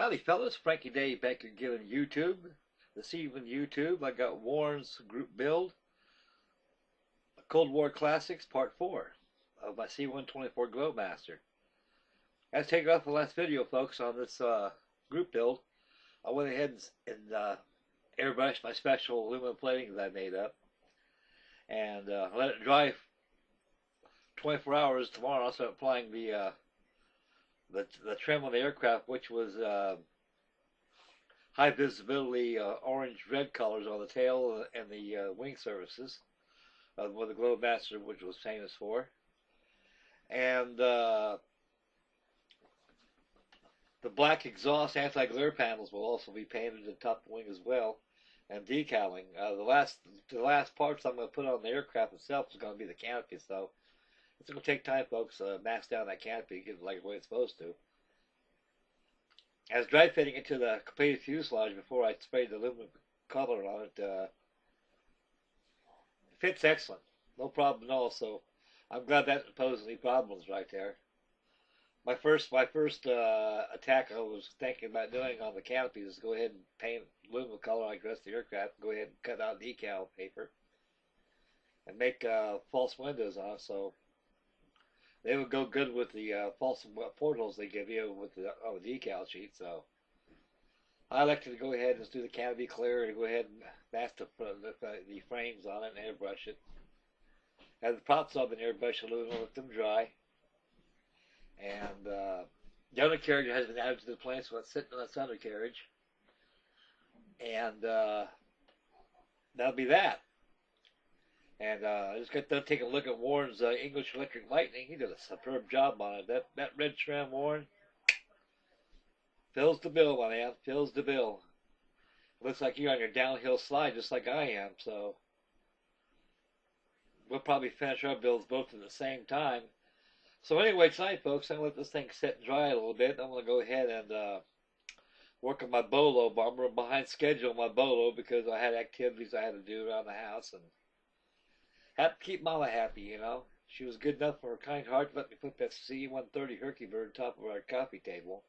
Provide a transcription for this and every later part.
Howdy fellas, Frankie Day back again on YouTube. This evening YouTube, I got Warren's group build, Cold War Classics Part 4 of my C-124 Globemaster. As taken off the last video, folks, on this group build, I went ahead and airbrushed my special aluminum plating that I made up, and let it dry 24 hours. Tomorrow I'll start applying the trim on the aircraft, which was high visibility orange-red colors on the tail and the wing surfaces of what the Globemaster, which was famous for. And the black exhaust anti-glare panels will also be painted on the top of the wing as well, and decaling. The last parts I'm going to put on the aircraft itself is going to be the canopy, so it's going to take time, folks, to mask down that canopy, get it like the way it's supposed to. I was dry fitting into the completed fuselage before I sprayed the aluminum color on it. It fits excellent, no problem at all. So I'm glad that didn't pose any problems right there. My first attack I was thinking about doing on the canopy is go ahead and paint aluminum color like the rest of the aircraft. Go ahead and cut out decal paper and make false windows on it, so they would go good with the false portholes they give you with the decal sheet. So I elected to go ahead and do the canopy clear and go ahead and mask the frames on it and airbrush it. As the props up in airbrush aluminum, let them dry. And the undercarriage has been added to the plane, so it's sitting on its undercarriage. And that'll be that. And I just got done taking a look at Warren's English Electric Lightning. He did a superb job on it. That red trim, Warren, fills the bill, my man. Fills the bill. Looks like you're on your downhill slide just like I am. So we'll probably finish our builds both at the same time. So anyway, tonight, folks, I'm going to let this thing sit and dry a little bit. I'm going to go ahead and work on my Bolo bomber. I'm behind schedule on my Bolo because I had activities I had to do around the house, and have to keep Mama happy, you know. She was good enough for her kind heart to let me put that C-130 Herky Bird on top of our coffee table.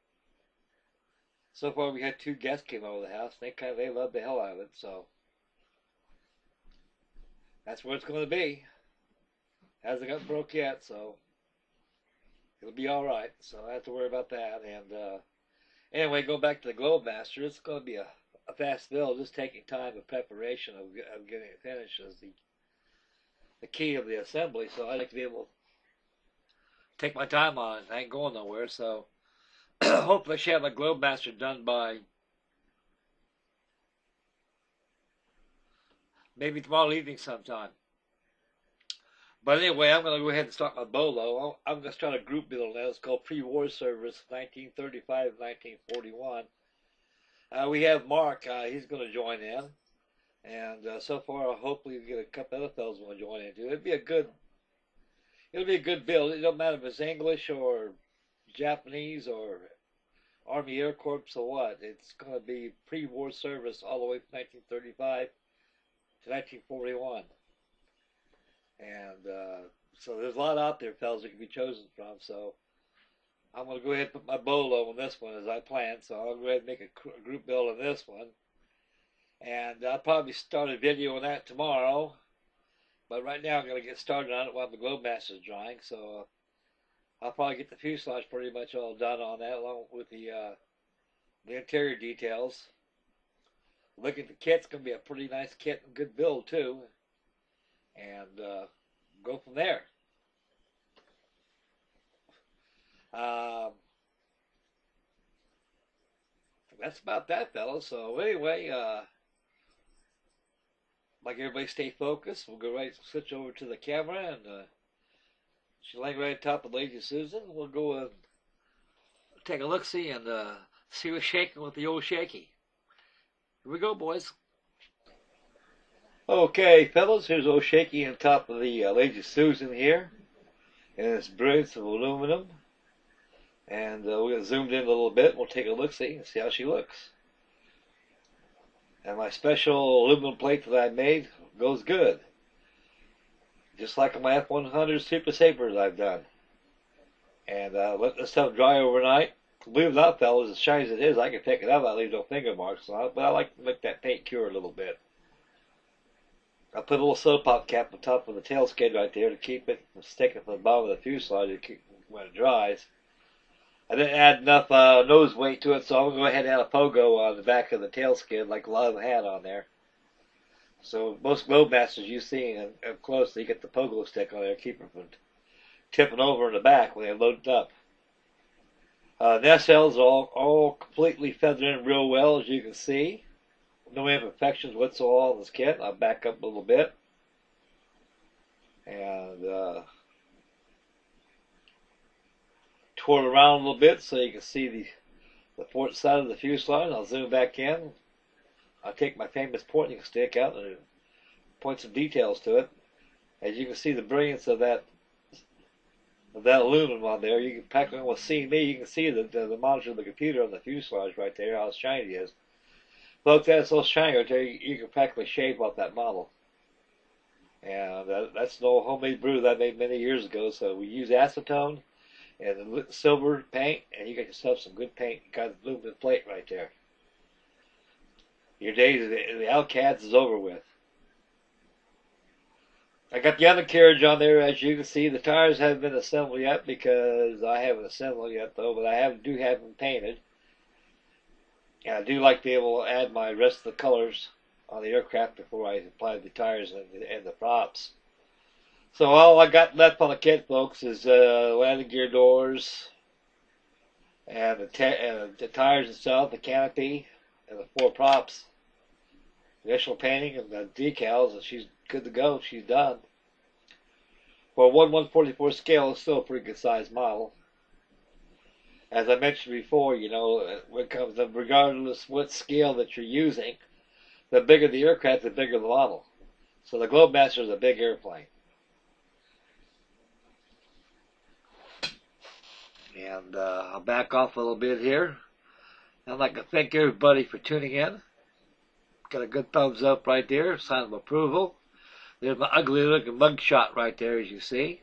So far, we had 2 guests came over the house, and they loved the hell out of it, so that's where it's going to be. Hasn't got broke yet, so it'll be all right. So I don't have to worry about that. And anyway, go back to the Globemaster. It's going to be a fast build, just taking time of preparation of getting it finished as the key of the assembly. So I like to be able to take my time on it. I ain't going nowhere. So hopefully I should have my Globemaster done by maybe tomorrow evening sometime. But anyway, I'm going to go ahead and start my Bolo. I'm going to start a group build now. It's called Pre-War Service 1935-1941. We have Mark. He's going to join in. And so far, hopefully we get a couple other fellows want to join in too. It'll be a good build. It don't matter if it's English or Japanese or Army Air Corps or what. It's going to be pre-war service all the way from 1935 to 1941. And so there's a lot out there, fellas, that can be chosen from. So I'm going to go ahead and put my Bolo on this one as I planned. So I'll go ahead and make a group build on this one. And I'll probably start a video on that tomorrow. But right now I'm going to get started on it while the Globemaster is drying. So I'll probably get the fuselage pretty much all done on that, along with the interior details. Look at the kit. It's going to be a pretty nice kit and good build too. And go from there. That's about that, fellas. So anyway, like everybody stay focused. We'll go right switch over to the camera, and she's laying right on top of Lady Susan. We'll go and take a look-see and see what's shaking with the old shaky. Here we go, boys. Okay, fellas, here's old shaky on top of the Lady Susan here, and it's brilliance of aluminum. And we're going to zoom in a little bit. We'll take a look-see and see how she looks. And my special aluminum plate that I made goes good. Just like my F-100 Super Sabres I've done. And let this stuff dry overnight. Believe it or not, fellas, as shiny as it is, I can pick it up. I leave no finger marks on it, but I like to make that paint cure a little bit. I put a little soda pop cap on top of the tail skid right there to keep it from sticking from the bottom of the fuselage when it dries. I didn't add enough nose weight to it, so I'm going to go ahead and add a pogo on the back of the tail skid like a lot of them had on there. So most Globemasters you see up close, they get the pogo stick on there, keep it from tipping over in the back when they load it up. Nacelles are all completely feathered in real well, as you can see. No imperfections whatsoever in this kit. I'll back up a little bit. And twirl around a little bit so you can see the port side of the fuselage. I'll zoom back in. I'll take my famous pointing stick out and point some details to it. As you can see the brilliance of that aluminum on there. You can practically almost see me. You can see the monitor of the computer on the fuselage right there, how shiny it is. Folks, that's so shiny right there, you can practically shave off that model. And that's an old homemade brew that I made many years ago. So we use acetone and silver paint, and you get yourself some good paint. You got aluminum plate right there. Your days of the Alcads is over with. I got the undercarriage on there, as you can see. The tires haven't been assembled yet because I haven't assembled yet, though, but I do have them painted. And I do like to be able to add my rest of the colors on the aircraft before I apply the tires and the props. So all I got left on the kit, folks, is landing gear doors and the tires itself, the canopy, and the 4 props. Initial painting and the decals, and she's good to go. She's done. For a 1/144 scale, it's still a pretty good sized model. As I mentioned before, you know, when it comes to regardless what scale that you're using, the bigger the aircraft, the bigger the model. So the Globemaster is a big airplane. And I'll back off a little bit here. I'd like to thank everybody for tuning in. Got a good thumbs up right there, sign of approval. There's my ugly looking mug shot right there, as you see.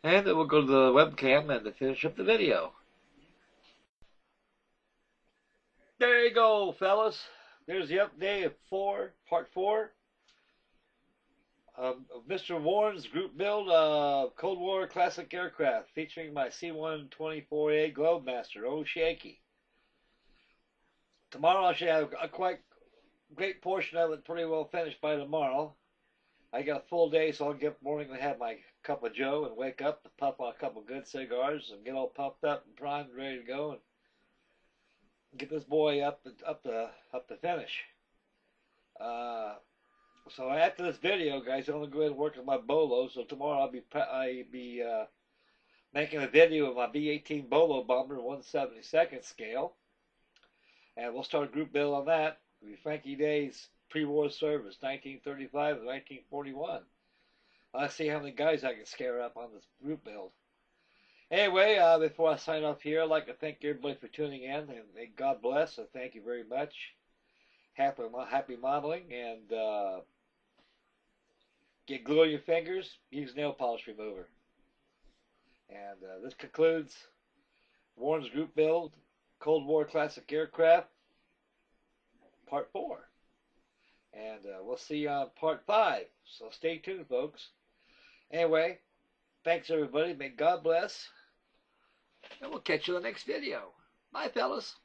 And then we'll go to the webcam and to finish up the video. There you go, fellas. There's the update of part 4 of Mr. Warren's group build Cold War classic aircraft, featuring my C-124A Globemaster, oh shaky. Tomorrow I should have a quite great portion of it pretty well finished by tomorrow. I got a full day, so I'll get up in the morning and have my cup of joe and wake up to puff on a couple of good cigars and get all puffed up and primed and ready to go and get this boy up to finish. So after this video, guys, I'm gonna go ahead and work on my Bolo. So tomorrow I'll be making a video of my B-18 Bolo bomber 1/72nd scale, and we'll start a group build on that. It'll be Frankie Day's pre-war service, 1935 and 1941. I'll see how many guys I can scare up on this group build. Anyway, before I sign off here, I'd like to thank everybody for tuning in, and may God bless, and thank you very much. Happy modeling, and get glue on your fingers, use nail polish remover. And this concludes Warren's group build, Cold War classic aircraft, part 4. And we'll see you on part 5. So stay tuned, folks. Anyway, thanks everybody. May God bless. And we'll catch you in the next video. Bye, fellas.